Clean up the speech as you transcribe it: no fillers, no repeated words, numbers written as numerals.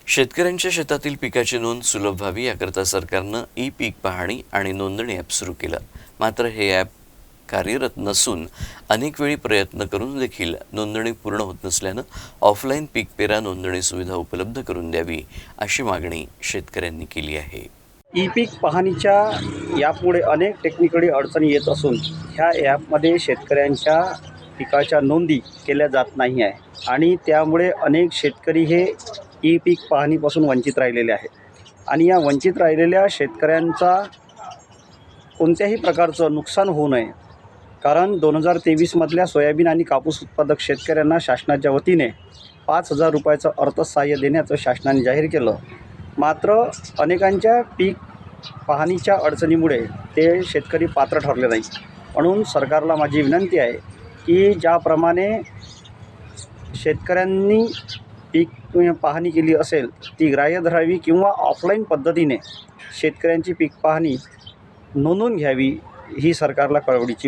शेतकऱ्यांच्या शेतातील पिकाची नोंद सुलभ व्हावी याकरता सरकारनं ई पीक पाहणी आणि नोंदणी ॲप सुरू केलं। मात्र हे ॲप कार्यरत नसून अनेक वेळी प्रयत्न करून देखील नोंदणी पूर्ण होत नसल्यानं ऑफलाईन पीक पेरा नोंदणी सुविधा उपलब्ध करून द्यावी अशी मागणी शेतकऱ्यांनी केली आहे। ई पीक पाहणीच्या ॲपमुळे अनेक टेक्निकली अडचणी येत असून ह्या ॲपमध्ये शेतकऱ्यांच्या पिकाच्या नोंदी केल्या जात नाही आहे आणि त्यामुळे अनेक शेतकरी हे ई पीक पाहणीपासून वंचित राहिलेले आहेत आणि या वंचित राहिलेल्या शेतकऱ्यांचा कोणत्याही प्रकारचं नुकसान होऊ नये, कारण 2023मधल्या सोयाबीन आणि कापूस उत्पादक शेतकऱ्यांना शासनाच्या वतीने 5,000 रुपयाचं अर्थसहाय्य देण्याचं शासनाने जाहीर केलं। मात्र अनेकांच्या पीक पाहणीच्या अडचणीमुळे ते शेतकरी पात्र ठरले नाही। म्हणून सरकारला माझी विनंती आहे की ज्याप्रमाणे शेतकऱ्यांनी पीक पाहणी केली असेल ती ग्राह्य धरावी किंवा ऑफलाईन पद्धतीने शेतकऱ्यांची पीक पाहणी नोंदवून घ्यावी ही सरकारला कळवळीची